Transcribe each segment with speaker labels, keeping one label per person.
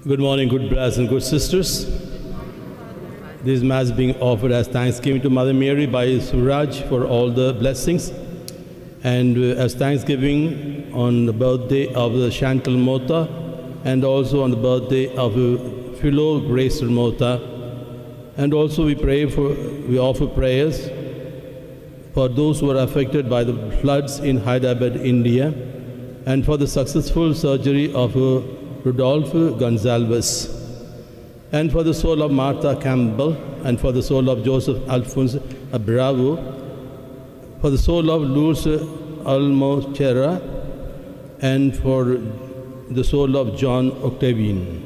Speaker 1: Good morning, good brothers and good sisters. This Mass being offered as thanksgiving to Mother Mary by Suraj for all the blessings, and as thanksgiving on the birthday of the Chantal Mota, and also on the birthday of Philo Grace Mota. And also we offer prayers for those who are affected by the floods in Hyderabad, India, and for the successful surgery of Rodolfo Gonzalez, and for the soul of Martha Campbell, and for the soul of Joseph Alphonse Bravo, for the soul of Lourdes Almochera, and for the soul of John Octavian.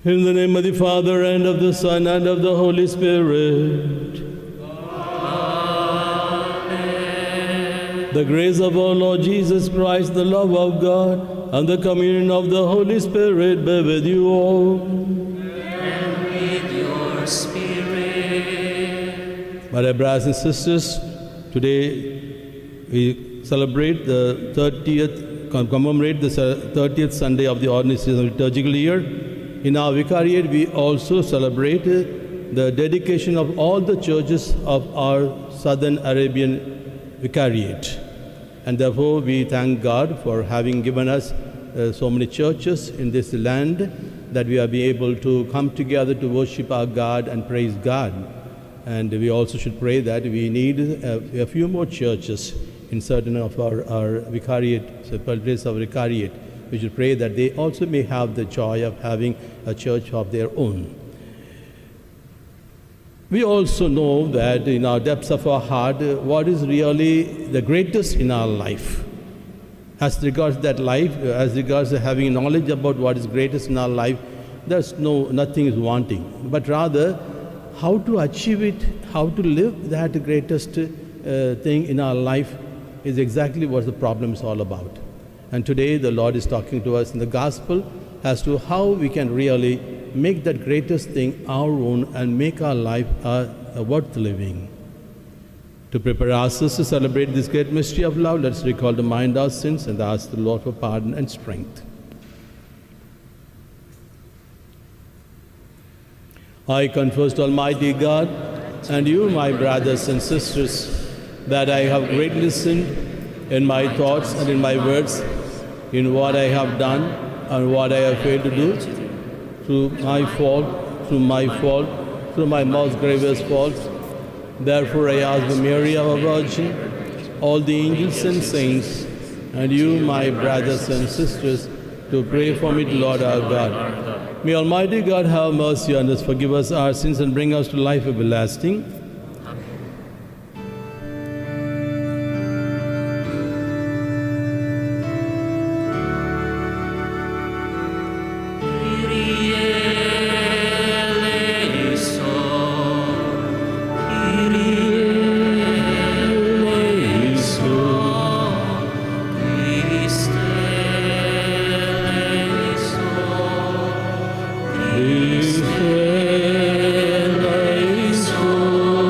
Speaker 1: In the name of the Father, and of the Son, and of the Holy Spirit. The grace of our Lord Jesus Christ, the love of God, and the communion of the Holy Spirit be with you all.
Speaker 2: And with your spirit.
Speaker 1: My dear brothers and sisters, today we celebrate the 30th, commemorate the 30th Sunday of the ordinary season liturgical year. In our vicariate, we also celebrate the dedication of all the churches of our Southern Arabian vicariate. And therefore, we thank God for having given us so many churches in this land, that we are be able to come together to worship our God and praise God. And we also should pray that we need a few more churches in certain of our vicariate, so place of vicariate. We should pray that they also may have the joy of having a church of their own. We also know that in our depths of our heart, what is really the greatest in our life. As regards that life, as regards having knowledge about what is greatest in our life, nothing is wanting. But rather, how to achieve it, how to live that greatest thing in our life is exactly what the problem is all about. And today the Lord is talking to us in the Gospel as to how we can really make that greatest thing our own and make our life worth living. To prepare ourselves to celebrate this great mystery of love, let's recall to mind our sins and ask the Lord for pardon and strength. I confess to Almighty God and you, my brothers and sisters, that I have greatly sinned in my thoughts and in my words, in what I have done and what I have failed to do, through my most grievous faults. Therefore I ask the Mary, our Virgin, all the angels and saints, and you, my brothers and sisters, to pray for me to Lord our God. May Almighty God have mercy on us, forgive us our sins, and bring us to life everlasting.
Speaker 2: Christe eleison.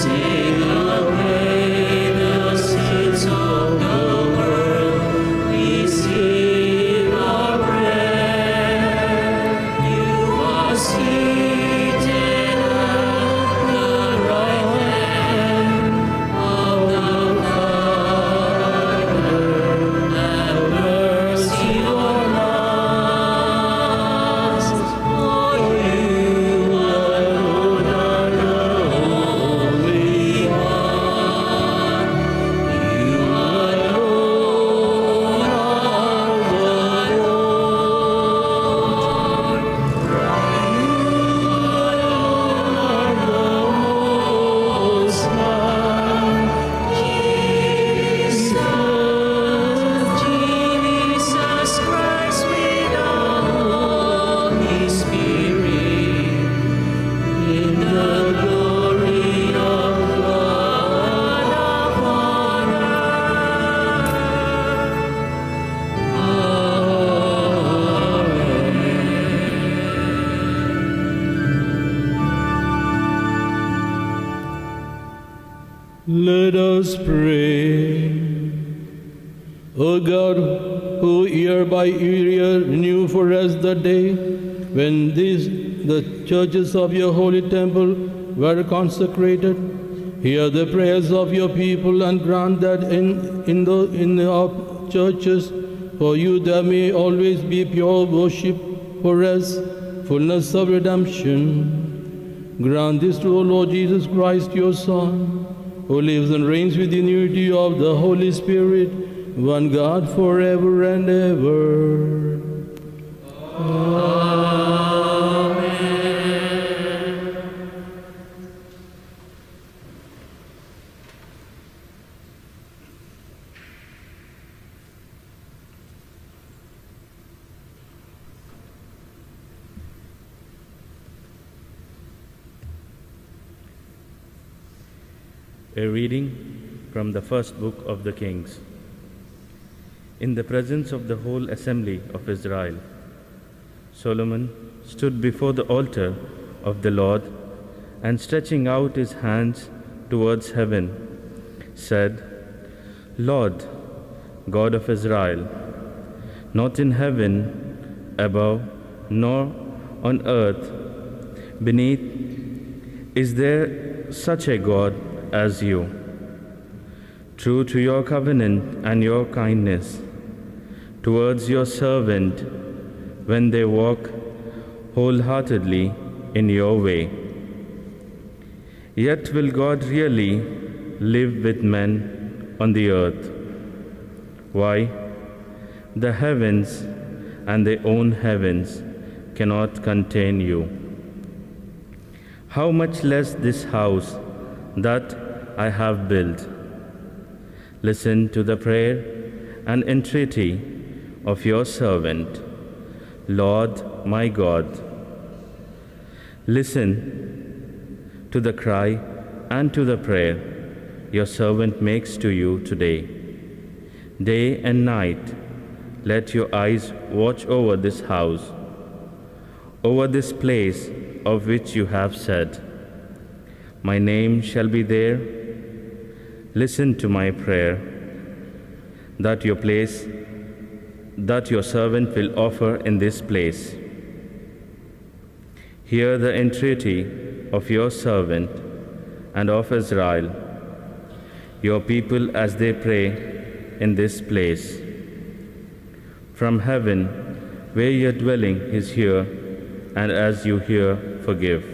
Speaker 2: take away the sins of the world, receive our prayer. You are seated at the right hand of the Father. Have mercy on us, for you alone are the Holy One. You alone are the Lord. Most High. Jesus Christ with the Holy Spirit, in the glory of God our Father.
Speaker 1: Let us pray. O God, who year by year renew for us the day when the churches of your holy temple were consecrated, hear the prayers of your people and grant that in our churches for you there may always be pure worship for us, fullness of redemption. Grant this to our Lord Jesus Christ, your Son, who lives and reigns with the unity of the Holy Spirit, one God forever and ever.
Speaker 3: A reading from the first book of the Kings. In the presence of the whole assembly of Israel, Solomon stood before the altar of the Lord and stretching out his hands towards heaven, said, Lord, God of Israel, not in heaven above, nor on earth beneath is there such a God as you, true to your covenant and your kindness towards your servant when they walk wholeheartedly in your way. Yet will God really live with men on the earth? Why? The heavens and their own heavens cannot contain you. How much less this house that I have built. Listen to the prayer and entreaty of your servant, Lord my God. Listen to the cry and to the prayer your servant makes to you today. Day and night, let your eyes watch over this house, over this place of which you have said, my name shall be there. Listen to my prayer, that your servant will offer in this place. Hear the entreaty of your servant and of Israel, your people as they pray in this place. From heaven, where your dwelling is here, and as you hear, forgive.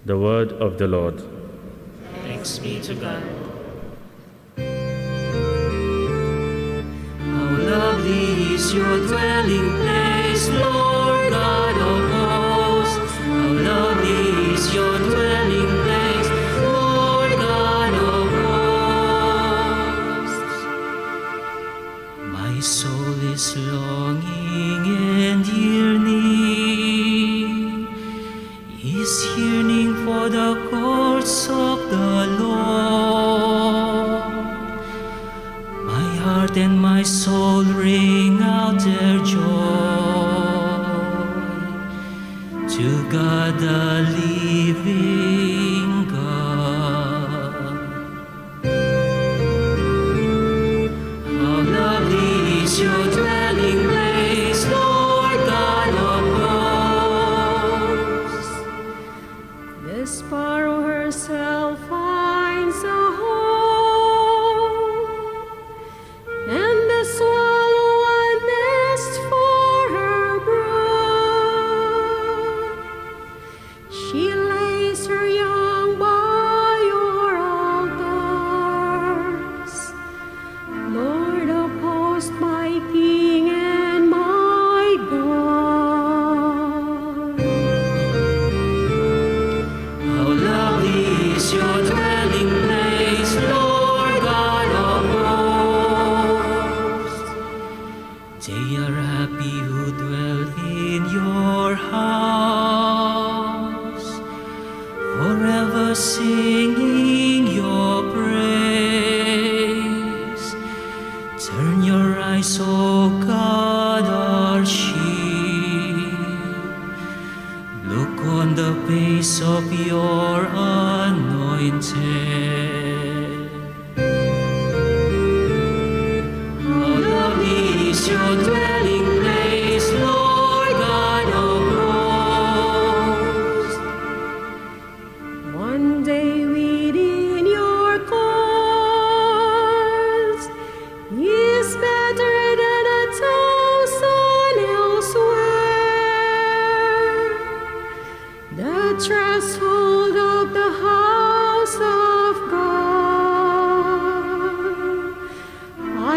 Speaker 3: The word of the Lord.
Speaker 2: Thanks be to God. How lovely is your dwelling place, Lord God of hosts. How lovely is your dwelling place, Lord God of hosts. My soul is longing and yearning, is yearning for the courts of the Lord. My heart and my soul ring out their joy to God the living
Speaker 4: sparrow herself finds a home, and the swallow a nest for her brood. She lays her young by your altars, Lord of hosts, my King and my God.
Speaker 2: How lovely is your dwelling place, Lord God of hosts. They are happy who dwell in your house, forever singing your praise. Turn your eyes, O God, our shield. Look on the face of your anointed. How lovely is your dwelling place, Lord God of hosts.
Speaker 4: One day within your courts is better than 1,000 elsewhere. The threshold of the house of God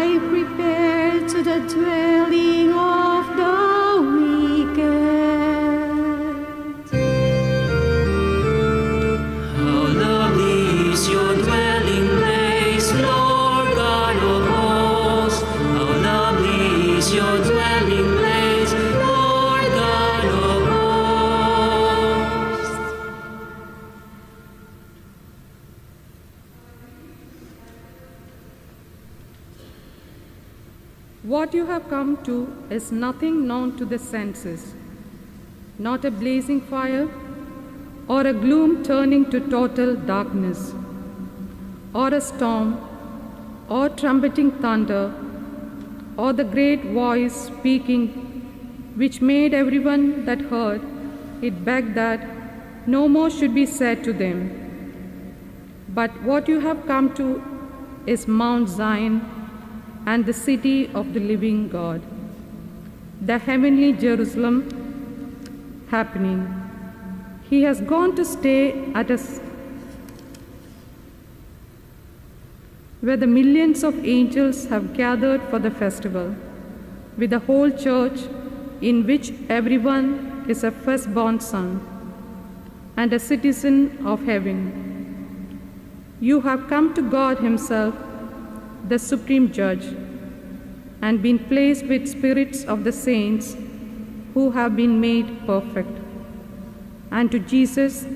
Speaker 4: I prepare to the dwelling of the wicked.
Speaker 2: How lovely is your dwelling place, Lord God of hosts. How lovely is your dwelling place, Lord God of hosts.
Speaker 5: What you have come to is nothing known to the senses, not a blazing fire, or a gloom turning to total darkness, or a storm, or trumpeting thunder, or the great voice speaking, which made everyone that heard it beg that no more should be said to them. But what you have come to is Mount Zion and the city of the living God, the heavenly Jerusalem happening. He has gone to stay at us where the millions of angels have gathered for the festival, with the whole church in which everyone is a firstborn son and a citizen of heaven. You have come to God himself, the supreme judge, and been placed with spirits of the saints who have been made perfect, and to Jesus,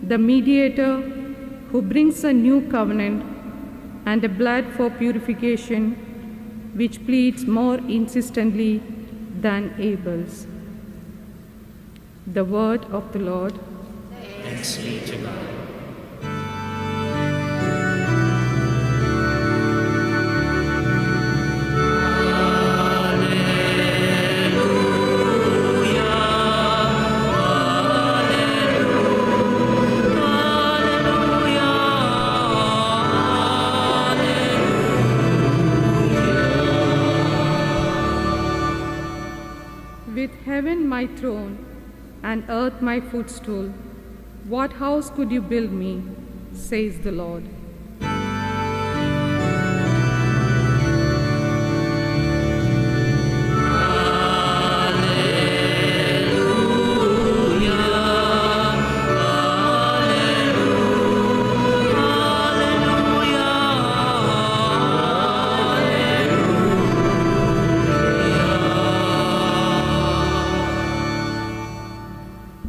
Speaker 5: the mediator, who brings a new covenant and a blood for purification, which pleads more insistently than Abel's. The word of the Lord.
Speaker 2: Thanks be to God.
Speaker 5: With heaven my throne and earth my footstool, what house could you build me, says the Lord.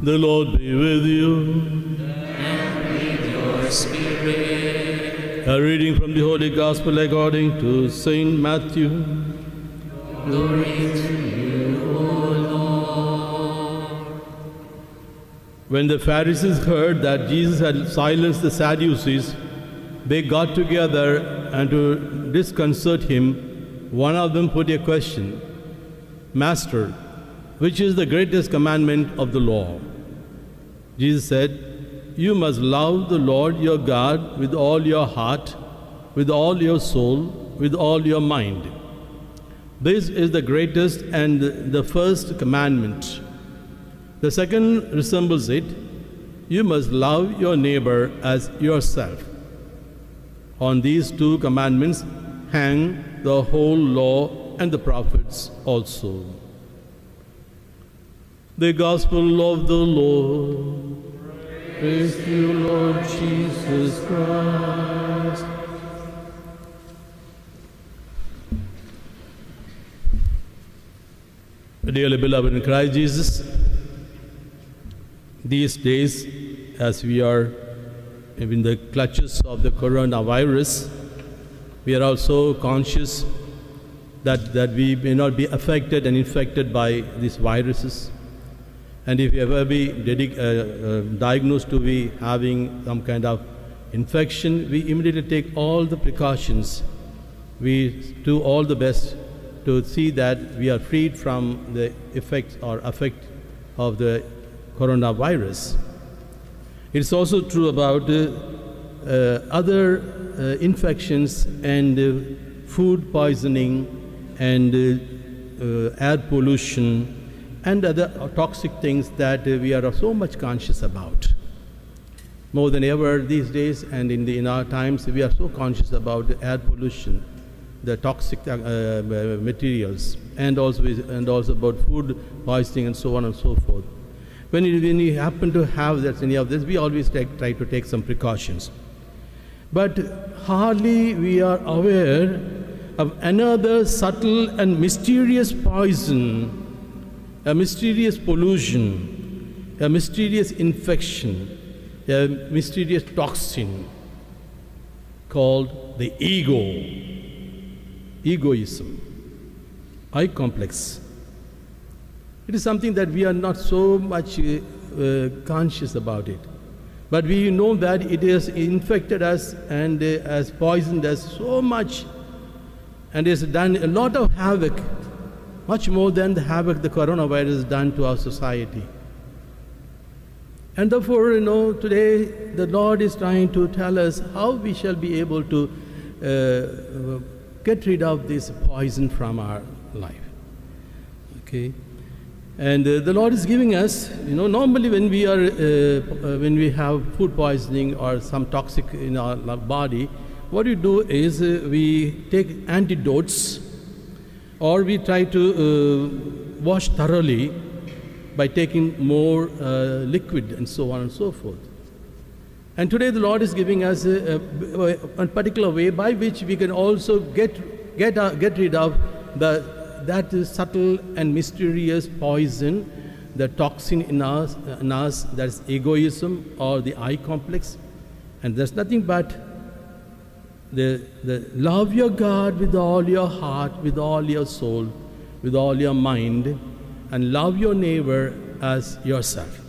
Speaker 1: The Lord be with you.
Speaker 2: And with your spirit.
Speaker 1: A reading from the Holy Gospel according to Saint Matthew.
Speaker 2: Glory to you, O Lord.
Speaker 1: When the Pharisees heard that Jesus had silenced the Sadducees, they got together, and to disconcert him, one of them put a question: Master, which is the greatest commandment of the law? Jesus said, you must love the Lord your God with all your heart, with all your soul, with all your mind. This is the greatest and the first commandment. The second resembles it. You must love your neighbor as yourself. On these two commandments hang the whole law and the prophets also. The Gospel of the Lord. Praise to you, Lord Jesus Christ. Dearly beloved in Christ Jesus, these days, as we are in the clutches of the coronavirus, we are also conscious that we may not be affected and infected by these viruses. And if you ever be diagnosed to be having some kind of infection, we immediately take all the precautions. We do all the best to see that we are freed from the effects or effect of the coronavirus. It's also true about other infections and food poisoning and air pollution and other toxic things that we are so much conscious about. More than ever these days and in our times, we are so conscious about the air pollution, the toxic materials, and also about food poisoning and so on and so forth. When we happen to have any of this, we always try to take some precautions. But hardly we are aware of another subtle and mysterious poison, a mysterious pollution, a mysterious infection, a mysterious toxin called the egoism, I complex. It is something that we are not so much conscious about it. But we know that it has infected us and has poisoned us so much and has done a lot of havoc, much more than the havoc the coronavirus has done to our society. And therefore, today the Lord is trying to tell us how we shall be able to get rid of this poison from our life. Okay? And the Lord is giving us, normally when we have food poisoning or some toxic in our body, what we do is we take antidotes, or we try to wash thoroughly by taking more liquid and so on and so forth. And today the Lord is giving us a particular way by which we can also get rid of that subtle and mysterious poison, the toxin in us, that's egoism or the I complex. And there's nothing but the love your God with all your heart, with all your soul, with all your mind, and love your neighbor as yourself.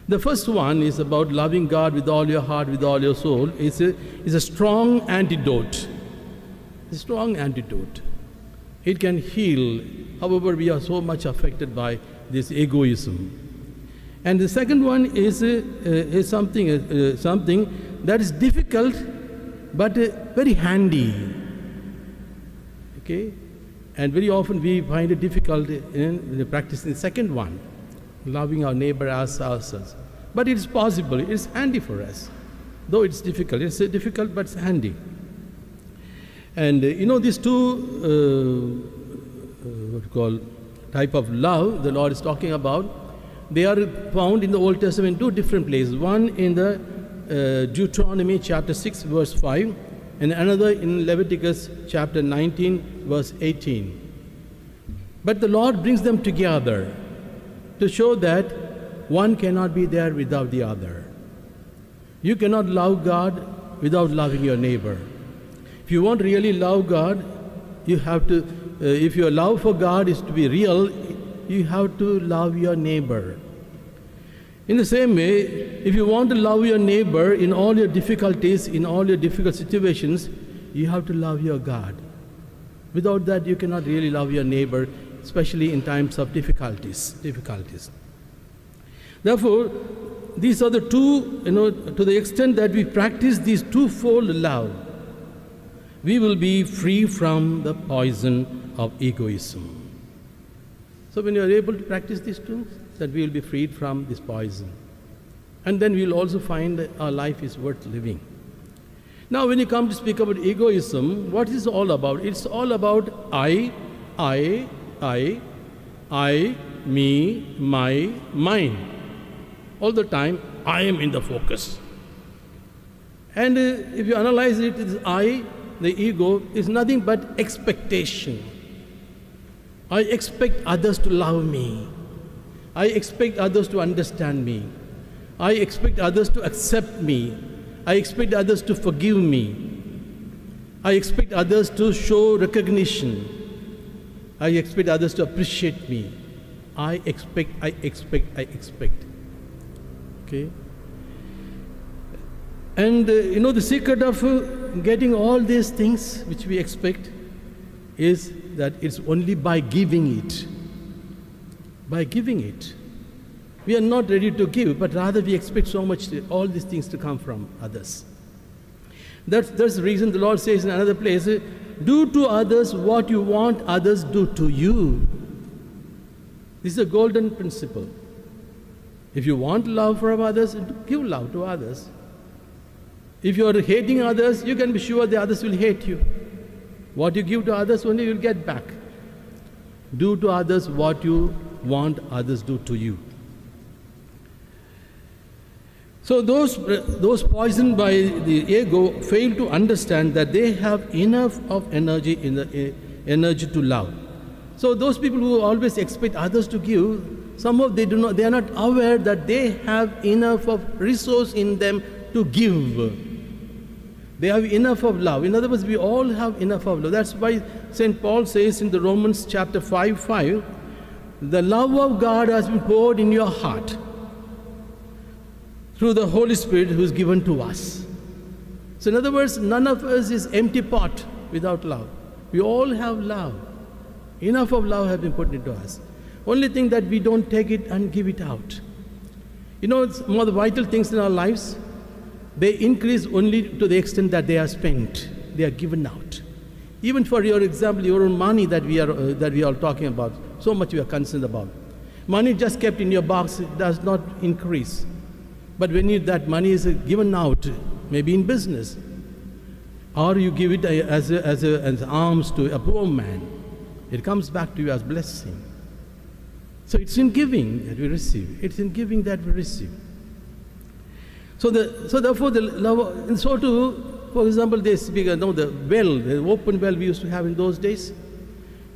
Speaker 1: The first one is about loving God with all your heart, with all your soul. It's a strong antidote. A strong antidote. It can heal. However, we are so much affected by this egoism. And the second one is something that is difficult but very handy. Okay? And very often we find it difficult in practicing the second one, loving our neighbor as ourselves. But it is possible. It is handy for us. Though it's difficult. It's difficult, but it's handy. And these two type of love the Lord is talking about, they are found in the Old Testament in two different places. One in the Deuteronomy chapter 6 verse 5, and another in Leviticus chapter 19 verse 18. But the Lord brings them together to show that one cannot be there without the other. You cannot love God without loving your neighbor. If you want to really love God, you have to, if your love for God is to be real, you have to love your neighbor. In the same way, if you want to love your neighbor in all your difficulties, in all your difficult situations, you have to love your God. Without that, you cannot really love your neighbor, especially in times of difficulties. Therefore, these are the two, to the extent that we practice these twofold love, we will be free from the poison of egoism. So when you are able to practice these two, that we will be freed from this poison. And then we will also find that our life is worth living. Now when you come to speak about egoism, what is it all about? It's all about I, me, my, mine. All the time, I am in the focus. And if you analyze it, it's I, the ego, is nothing but expectation. I expect others to love me. I expect others to understand me. I expect others to accept me. I expect others to forgive me. I expect others to show recognition. I expect others to appreciate me. I expect. Okay? And the secret of getting all these things which we expect is that it's only by giving it. By giving it. We are not ready to give, but rather we expect so much, all these things to come from others. That's the reason the Lord says in another place, do to others what you want others do to you. This is a golden principle. If you want love from others, give love to others. If you are hating others, you can be sure the others will hate you. What you give to others, only you will get back. Do to others what you want others do to you. So those poisoned by the ego fail to understand that they have enough of energy energy to love. So those people who always expect others to give, somehow they are not aware that they have enough of resource in them to give. They have enough of love. In other words, we all have enough of love. That's why St. Paul says in the Romans chapter 5:5, the love of God has been poured in your heart through the Holy Spirit who is given to us. So in other words, none of us is empty pot without love. We all have love. Enough of love has been put into us. Only thing that we don't take it and give it out. It's one of the vital things in our lives. They increase only to the extent that they are spent. They are given out. Even for your example, your own money that we are talking about, so much we are concerned about. Money just kept in your box, it does not increase. But when that money is given out, maybe in business, or you give it as alms to a poor man, it comes back to you as blessing. So it's in giving that we receive. It's in giving that we receive. So therefore the love, and so too, for example, they speak, the open well we used to have in those days.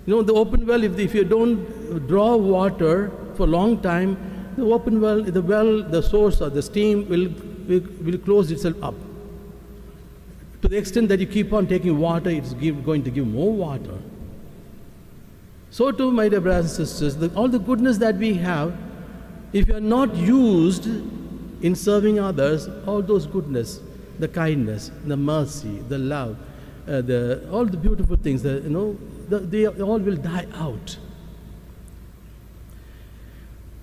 Speaker 1: The open well, if you don't draw water for a long time, the open well, the source or the stream will close itself up. To the extent that you keep on taking water, it's going to give more water. So too, my dear brothers and sisters, all the goodness that we have, if you are not used in serving others, all those goodness, the kindness, the mercy, the love, all the beautiful things, they all will die out.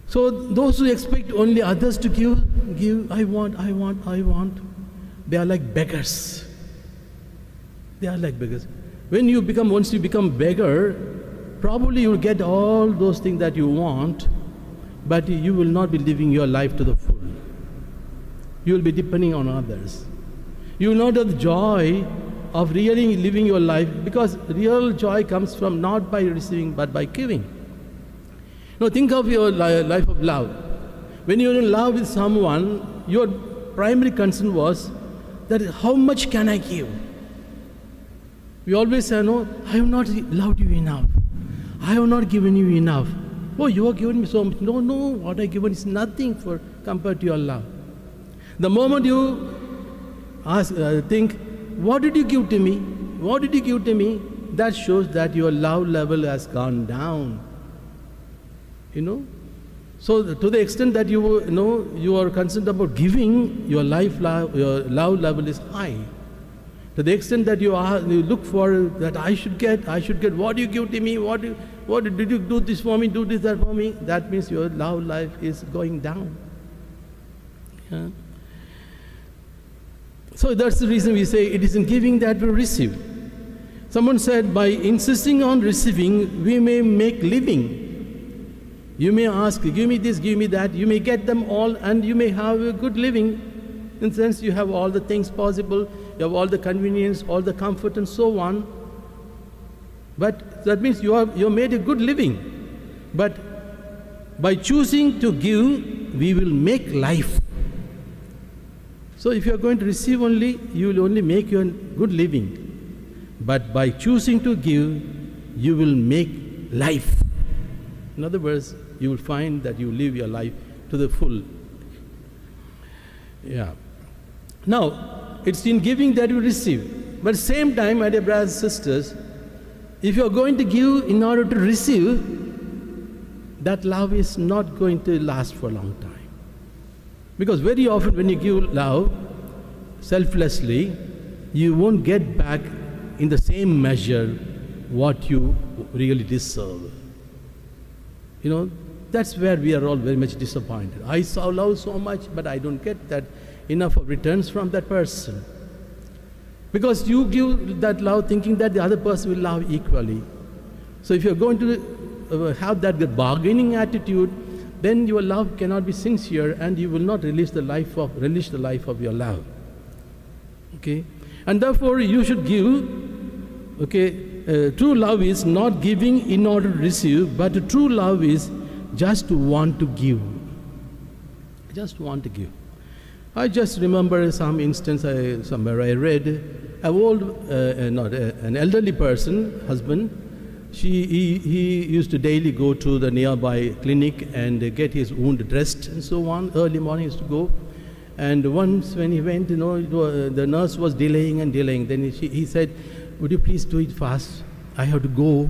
Speaker 1: So those who expect only others to give, I want, they are like beggars. They are like beggars. Once you become beggar, probably you will get all those things that you want, but you will not be living your life to the full. You will be depending on others. You will not have the joy of really living your life, because real joy comes from not by receiving but by giving. Now think of your life of love. When you're in love with someone, your primary concern was that how much can I give? We always say, no, I have not loved you enough. I have not given you enough. Oh, you have given me so much. No, what I have given is nothing compared to your love. The moment you think, what did you give to me? What did you give to me? That shows that your love level has gone down. So to the extent that you are concerned about giving, your love level is high. To the extent that you look for that I should get, what do you give to me? What did you do this for me? Do this, that for me? That means your love life is going down. Yeah. So that's the reason we say it is in giving that we receive. Someone said, by insisting on receiving, we may make living. You may ask, give me this, give me that. You may get them all, and you may have a good living. In the sense, you have all the things possible, you have all the convenience, all the comfort, and so on. But that means you made a good living. But by choosing to give, we will make life. So if you are going to receive only, you will only make your good living. But by choosing to give, you will make life. In other words, you will find that you live your life to the full. Yeah. Now, it's in giving that you receive. But at the same time, my dear brothers and sisters, if you are going to give in order to receive, that love is not going to last for a long time. Because very often when you give love selflessly, you won't get back in the same measure what you really deserve. You know, that's where we are all very much disappointed. I love so much, but I don't get that enough of returns from that person. Because you give that love thinking that the other person will love equally. So if you're going to have that bargaining attitude, then your love cannot be sincere, and you will not release the life of your love. Okay? And therefore you should give. Okay, true love is not giving in order to receive, but true love is just to want to give. Just want to give. I just remember some instance somewhere I read, an elderly person, husband. He used to daily go to the nearby clinic and get his wound dressed and so on. Early morning he used to go. And once when he went, the nurse was delaying and delaying. Then he said, "Would you please do it fast? I have to go."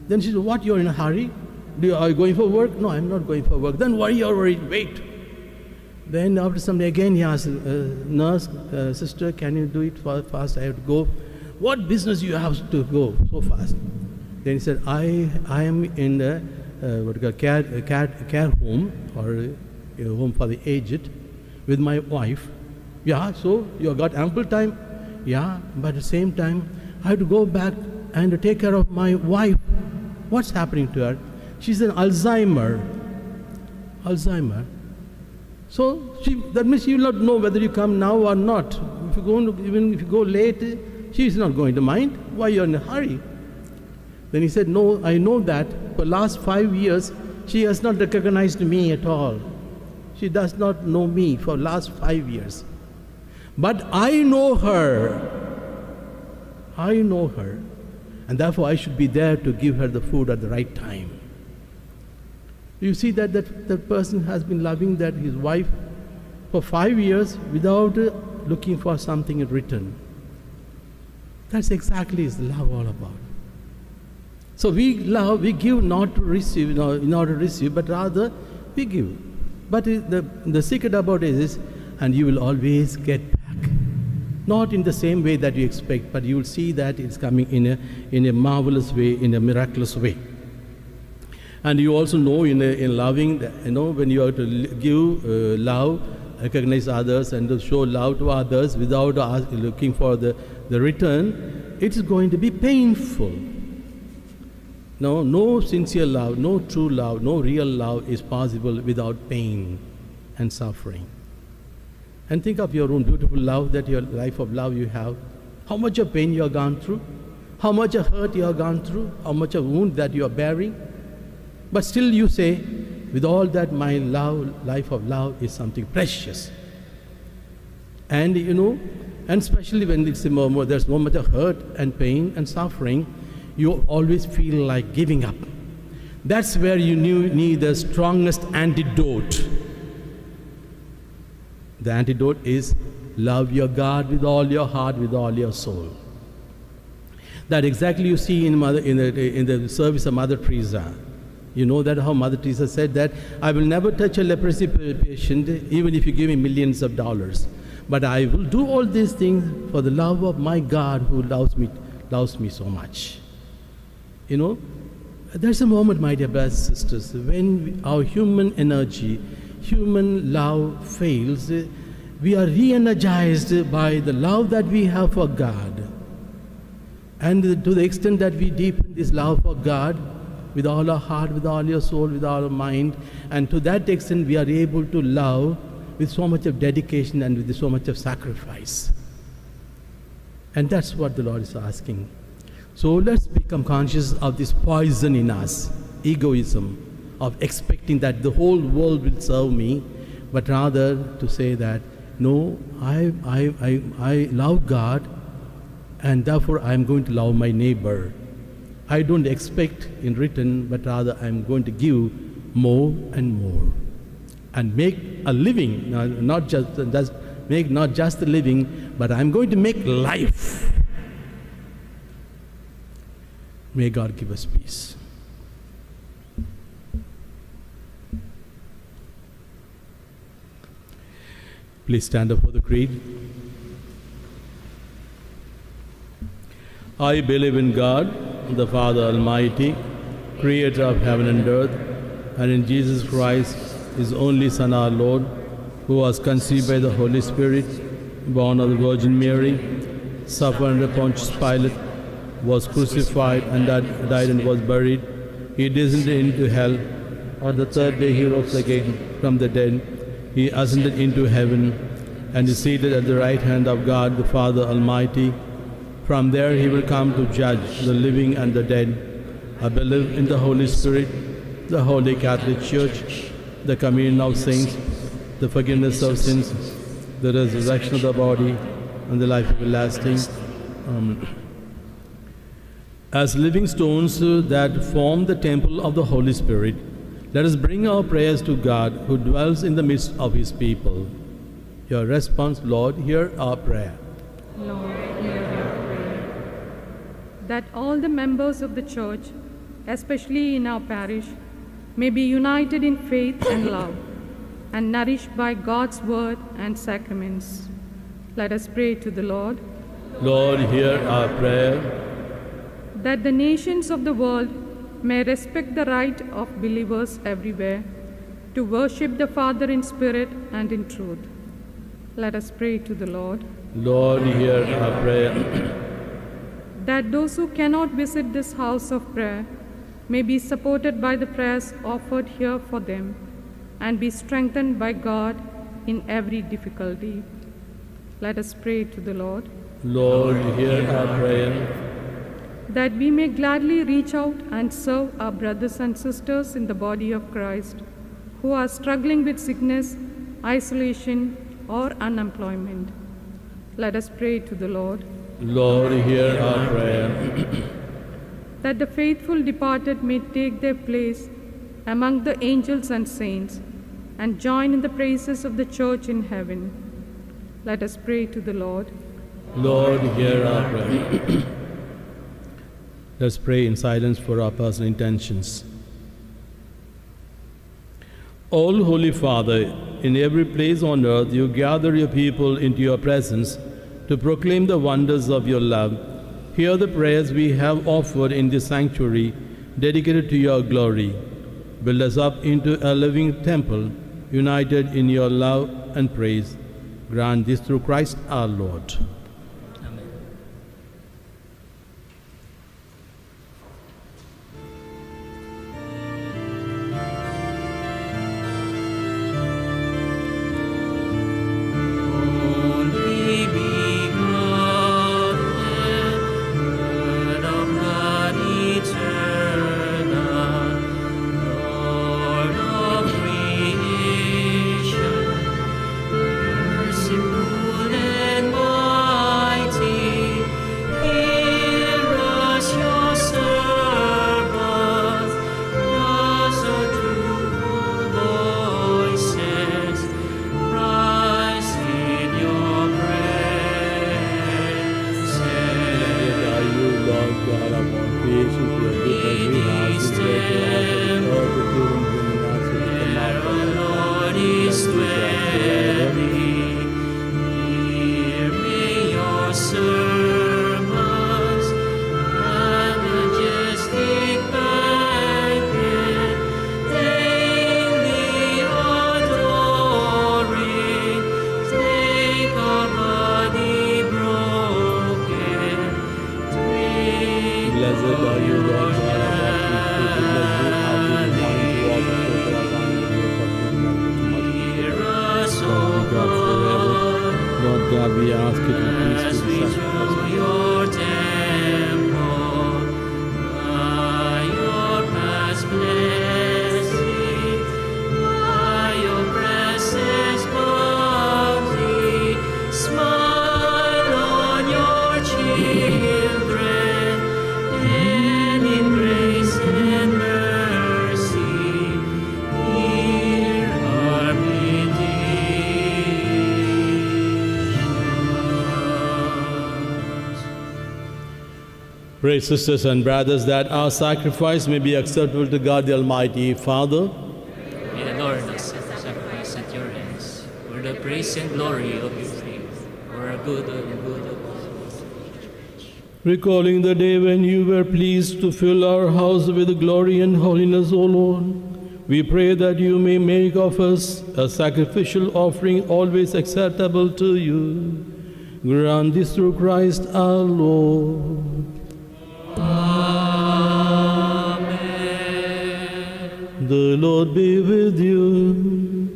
Speaker 1: Then she said, "What, you're in a hurry? Are you going for work?" "No, I'm not going for work." "Then why are you worried? Wait." Then after some day again he asked, "Nurse, sister, can you do it fast? I have to go." "What business you have to go so fast?" Then he said, I am in the care home, or a home for the aged, with my wife. "Yeah, so you have got ample time?" "Yeah, but at the same time, I have to go back and take care of my wife." "What's happening to her?" "She's an Alzheimer." "Alzheimer?" So that means you will not know whether you come now or not. Even if you go late, she is not going to mind. Why you're in a hurry? Then he said, "No, I know that for the last 5 years, she has not recognized me at all. She does not know me for the last 5 years. But I know her. I know her. And therefore I should be there to give her the food at the right time." You see that person has been loving his wife for 5 years without looking for something in return. That's exactly is love all about. So we give not to receive, in order to receive, but rather we give. But the secret about it is, and you will always get back. Not in the same way that you expect, but you will see that it's coming in a marvelous way, in a miraculous way. And you also know in loving, when you have to give love, recognize others, and to show love to others without looking for the return, it is going to be painful. No sincere love, no true love, no real love is possible without pain and suffering. And think of your own beautiful love, that your life of love you have. How much of pain you have gone through, how much of hurt you have gone through, how much of wound that you are bearing. But still you say, with all that, my life of love is something precious. And and especially when there's so much of hurt and pain and suffering, you always feel like giving up. That's where you need the strongest antidote. The antidote is love your God with all your heart, with all your soul. That exactly you see in the service of Mother Teresa. You know that how Mother Teresa said that, "I will never touch a leprosy patient even if you give me millions of dollars. But I will do all these things for the love of my God who loves me so much." There's a moment, my dear brothers and sisters, when our human energy human love fails, we are re-energized by the love that we have for God. And to the extent that we deepen this love for God with all our heart, with all your soul, with all our mind, and to that extent we are able to love with so much of dedication and with so much of sacrifice. And that's what the Lord is asking. So let's become conscious of this poison in us, egoism, of expecting that the whole world will serve me, but rather to say that, no, I love God, and therefore I am going to love my neighbor. I don't expect in return, but rather I am going to give more and more, and make a living, not just a living, but I am going to make life. May God give us peace. Please stand up for the creed. I believe in God, the Father Almighty, creator of heaven and earth, and in Jesus Christ, his only Son, our Lord, who was conceived by the Holy Spirit, born of the Virgin Mary, suffered under Pontius Pilate, was crucified and died and was buried. He descended into hell. On the third day he rose again from the dead. He ascended into heaven and is seated at the right hand of God the Father Almighty. From there he will come to judge the living and the dead. I believe in the Holy Spirit, the Holy Catholic Church, the communion of saints, the forgiveness of sins, the resurrection of the body, and the life everlasting. Amen. As living stones that form the temple of the Holy Spirit, let us bring our prayers to God who dwells in the midst of his people. Your response, Lord, hear our prayer.
Speaker 5: Lord, hear our prayer. That all the members of the Church, especially in our parish, may be united in faith and love, and nourished by God's word and sacraments. Let us pray to the Lord.
Speaker 1: Lord, hear our prayer.
Speaker 5: That the nations of the world may respect the right of believers everywhere to worship the Father in spirit and in truth. Let us pray to the Lord.
Speaker 1: Lord, hear our prayer.
Speaker 5: That those who cannot visit this house of prayer may be supported by the prayers offered here for them and be strengthened by God in every difficulty. Let us pray to the Lord.
Speaker 1: Lord, hear our prayer.
Speaker 5: That we may gladly reach out and serve our brothers and sisters in the body of Christ who are struggling with sickness, isolation, or unemployment. Let us pray to the Lord.
Speaker 1: Lord, hear our prayer.
Speaker 5: That the faithful departed may take their place among the angels and saints and join in the praises of the Church in heaven. Let us pray to the Lord.
Speaker 1: Lord, hear our prayer. Let's pray in silence for our personal intentions. All Holy Father, in every place on earth you gather your people into your presence to proclaim the wonders of your love. Hear the prayers we have offered in this sanctuary dedicated to your glory. Build us up into a living temple, united in your love and praise. Grant this through Christ our Lord.
Speaker 2: Merciful and wise.
Speaker 1: ask you to
Speaker 2: As we
Speaker 1: please
Speaker 2: through your temple, by your past blessing, by your presence bounty, smile on your children, and in grace and mercy, hear our petitions.
Speaker 1: Pray, sisters and brothers, that our sacrifice may be acceptable to God the Almighty Father.
Speaker 2: May the Lord accept the sacrifice at your hands, for the praise and glory of your name, for our good and good of all.
Speaker 1: Recalling the day when you were pleased to fill our house with glory and holiness, O Lord, we pray that you may make of us a sacrificial offering always acceptable to you. Grant this through Christ our Lord.
Speaker 2: Amen.
Speaker 1: The Lord be with you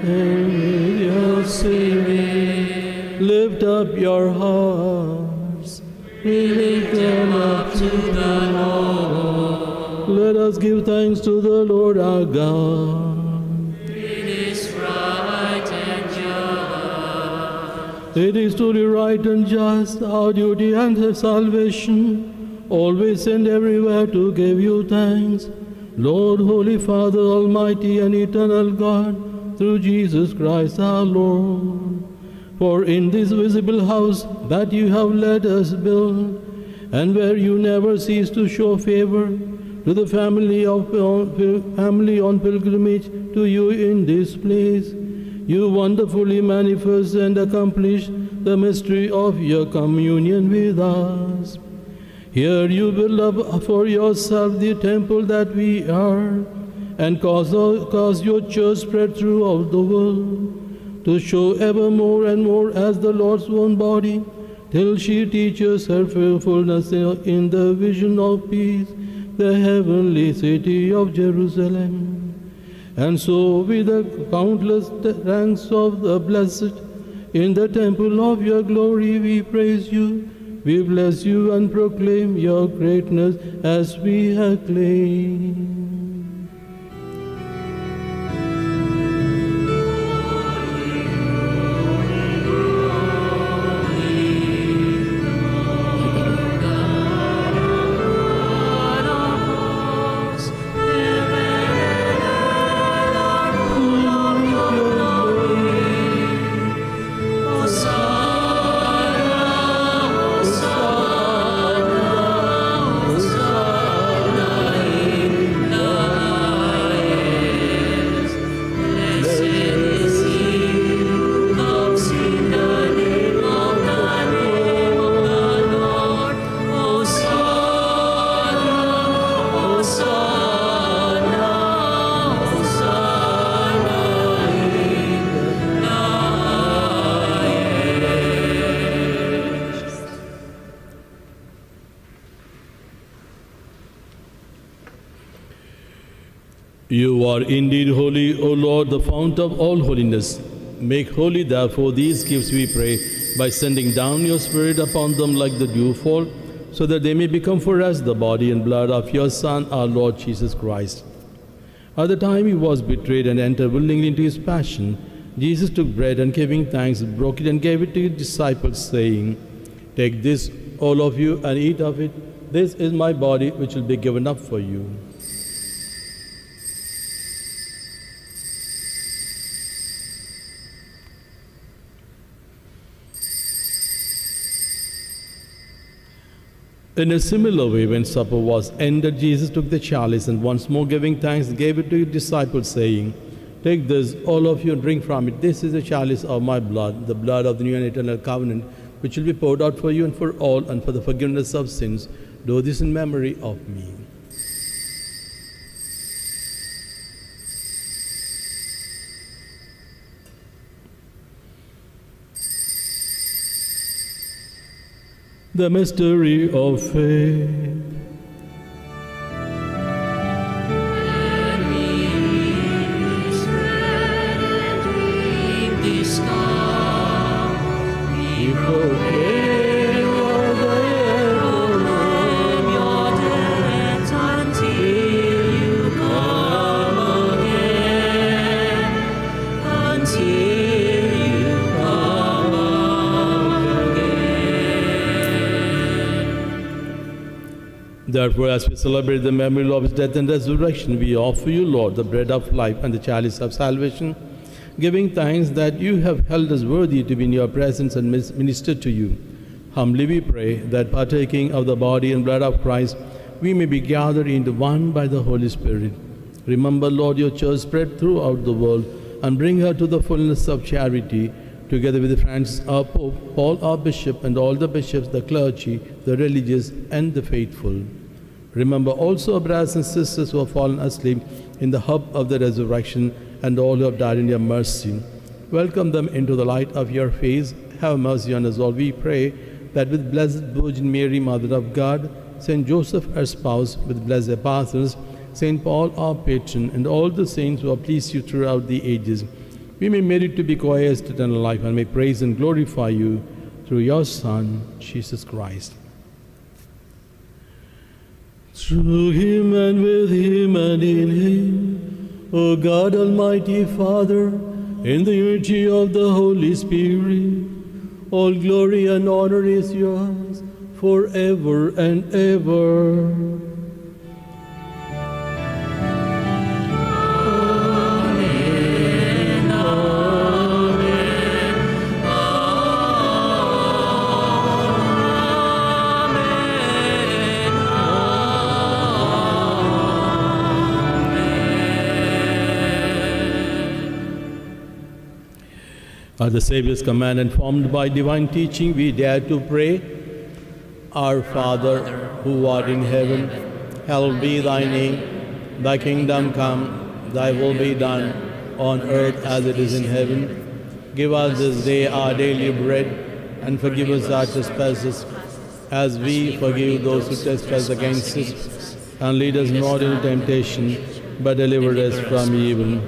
Speaker 1: and with your spirit. Lift up your hearts.
Speaker 2: We lift them up to the Lord.
Speaker 1: Let us give thanks to the Lord our God.
Speaker 2: It is right and just.
Speaker 1: It is truly right and just, our duty and our salvation, always and everywhere to give you thanks, Lord, Holy Father, Almighty and eternal God, through Jesus Christ our Lord. For in this visible house that you have let us build, and where you never cease to show favor to the family on pilgrimage to you in this place, you wonderfully manifest and accomplish the mystery of your communion with us. Here you build up for yourself the temple that we are, and cause your church spread throughout the world, to show ever more and more as the Lord's own body, till she teaches her faithfulness in the vision of peace, the heavenly city of Jerusalem. And so with the countless ranks of the blessed, in the temple of your glory we praise you, we bless you and proclaim your greatness as we acclaim. You are indeed holy, O Lord, the fount of all holiness. Make holy, therefore, these gifts, we pray, by sending down your Spirit upon them like the dewfall, so that they may become for us the body and blood of your Son, our Lord Jesus Christ. At the time he was betrayed and entered willingly into his passion, Jesus took bread and giving thanks, broke it and gave it to his disciples, saying, "Take this, all of you, and eat of it. This is my body, which will be given up for you." In a similar way, when supper was ended, Jesus took the chalice and once more giving thanks, gave it to his disciples, saying, "Take this, all of you, and drink from it. This is the chalice of my blood, the blood of the new and eternal covenant, which will be poured out for you and for all, and for the forgiveness of sins. Do this in memory of me." The mystery of faith.
Speaker 2: And we eat this bread and drink this cup, we
Speaker 1: proclaim your death, O Lord.
Speaker 2: Your death until you come again, until you come again.
Speaker 1: Therefore, as we celebrate the memory of his death and resurrection, we offer you, Lord, the bread of life and the chalice of salvation, giving thanks that you have held us worthy to be in your presence and minister to you. Humbly we pray that partaking of the body and blood of Christ, we may be gathered into one by the Holy Spirit. Remember, Lord, your church spread throughout the world and bring her to the fullness of charity, together with Francis our Pope, Paul our Bishop, and all the bishops, the clergy, the religious, and the faithful. Remember also our brothers and sisters who have fallen asleep in the hope of the resurrection, and all who have died in your mercy. Welcome them into the light of your face. Have mercy on us all, we pray, that with Blessed Virgin Mary, Mother of God, Saint Joseph, our spouse, with blessed apostles, Saint Paul, our patron, and all the saints who have pleased you throughout the ages, we may merit to be co-heirs to eternal life and may praise and glorify you through your Son, Jesus Christ. Through him and with him and in him, O God, Almighty Father, in the unity of the Holy Spirit, all glory and honor is yours forever and ever. At the Saviour's command and formed by divine teaching, we dare to pray. Our Father, who art in heaven, hallowed be thy name. Thy kingdom come, thy will be done, on earth as it is in heaven. Give us this day our daily bread, and forgive us our trespasses, as we forgive those who trespass against us. And lead us not into temptation, but deliver us from evil.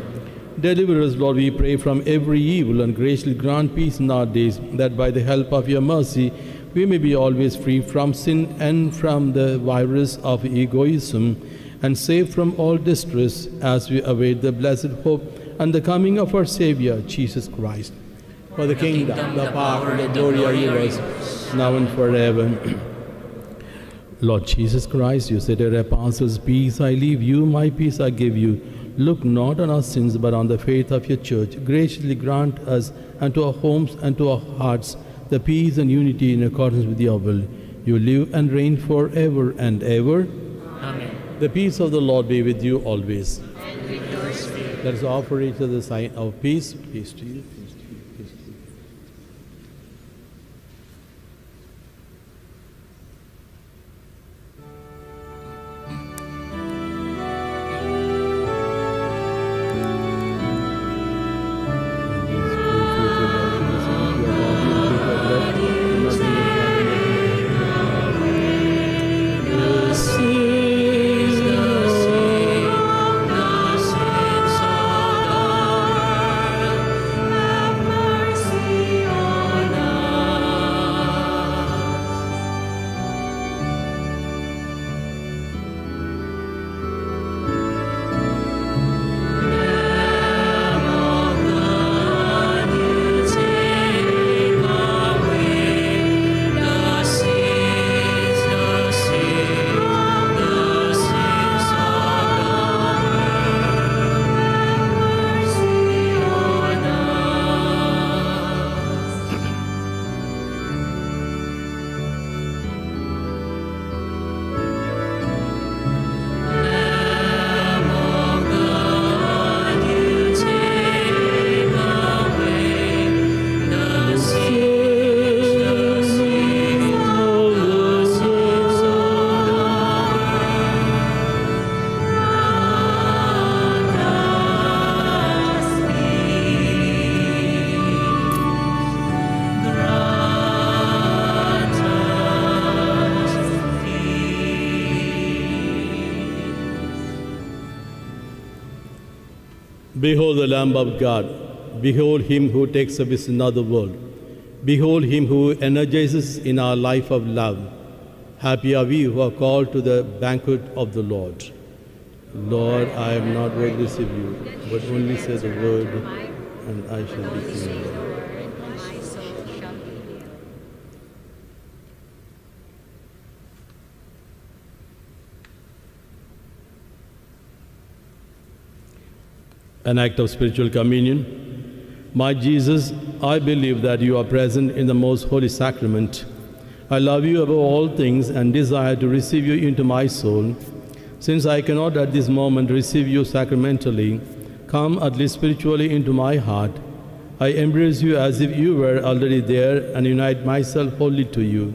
Speaker 1: Deliver us, Lord, we pray, from every evil, and graciously grant peace in our days, that by the help of your mercy we may be always free from sin and from the virus of egoism, and safe from all distress, as we await the blessed hope and the coming of our Savior, Jesus Christ. For the kingdom, the power, and the glory are yours, now and forever. Lord Jesus Christ, you said to your apostles, peace I leave you, my peace I give you. Look not on our sins, but on the faith of your church. Graciously grant us and to our homes and to our hearts the peace and unity in accordance with your will. You live and reign forever and ever.
Speaker 2: Amen.
Speaker 1: The peace of the Lord be with you always.
Speaker 2: And with your spirit.
Speaker 1: Let us offer each other the sign of peace. Peace to you. Peace to you. Peace to you. Behold the Lamb of God. Behold him who takes away sin of the world. Behold him who energizes in our life of love. Happy are we who are called to the banquet of the Lord. Lord, I am not worthy to receive you, but only say the word, and I shall be healed.
Speaker 4: My soul shall be healed.
Speaker 1: An act of spiritual communion. My Jesus, I believe that you are present in the most holy sacrament. I love you above all things and desire to receive you into my soul. Since I cannot at this moment receive you sacramentally, come at least spiritually into my heart. I embrace you as if you were already there and unite myself wholly to you.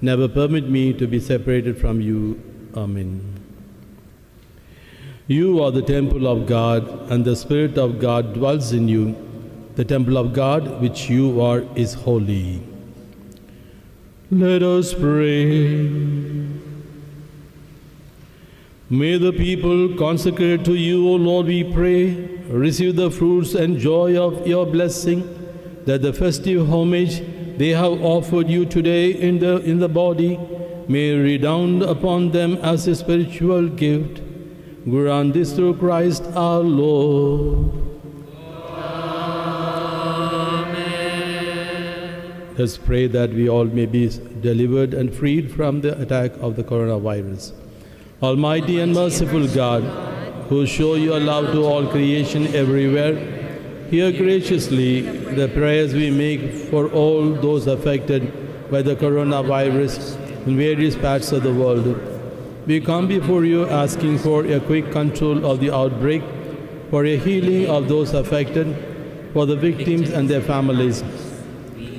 Speaker 1: Never permit me to be separated from you. Amen. You are the temple of God, and the Spirit of God dwells in you. The temple of God which you are is holy. Let us pray. May the people consecrated to you, O Lord, we pray, receive the fruits and joy of your blessing, that the festive homage they have offered you today in the body may redound upon them as a spiritual gift. Grant this through Christ our Lord. Amen. Let's pray that we all may be delivered and freed from the attack of the coronavirus. Almighty and merciful God, who show your love to all creation everywhere, hear graciously the prayers we make for all those affected by the coronavirus in various parts of the world. We come before you asking for a quick control of the outbreak, for a healing of those affected, for the victims and their families.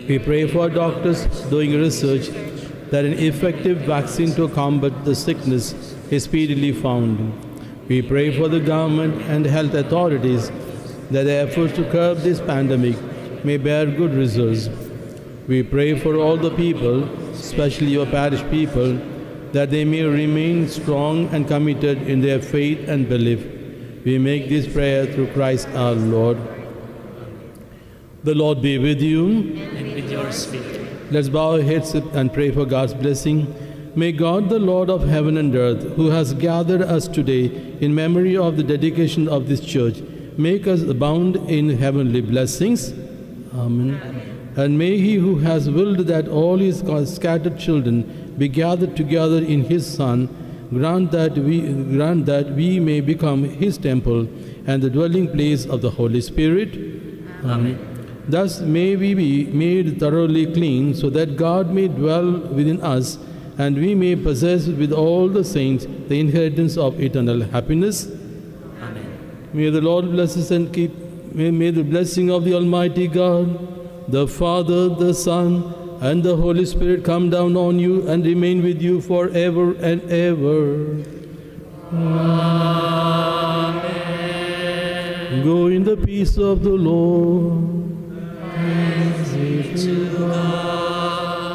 Speaker 1: We pray for doctors doing research that an effective vaccine to combat the sickness is speedily found. We pray for the government and health authorities that their efforts to curb this pandemic may bear good results. We pray for all the people, especially your parish people, that they may remain strong and committed in their faith and belief. We make this prayer through Christ our Lord. The Lord be with you.
Speaker 2: And with your spirit.
Speaker 1: Let's bow our heads and pray for God's blessing. May God, the Lord of heaven and earth, who has gathered us today in memory of the dedication of this church, make us abound in heavenly blessings. Amen. And may he who has willed that all his scattered children be gathered together in his Son, grant that we may become his temple and the dwelling place of the Holy Spirit. Amen. Thus may we be made thoroughly clean, so that God may dwell within us, and we may possess with all the saints the inheritance of eternal happiness.
Speaker 2: Amen.
Speaker 1: May the Lord bless us and keep. May the blessing of the Almighty God, the Father, the Son, and the Holy Spirit come down on you and remain with you forever and ever. Amen. Go in the peace of the Lord. Thanks be to God.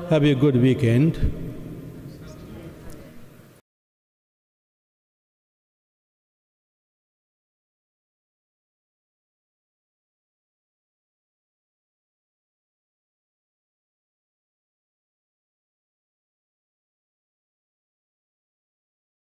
Speaker 1: Have a good weekend.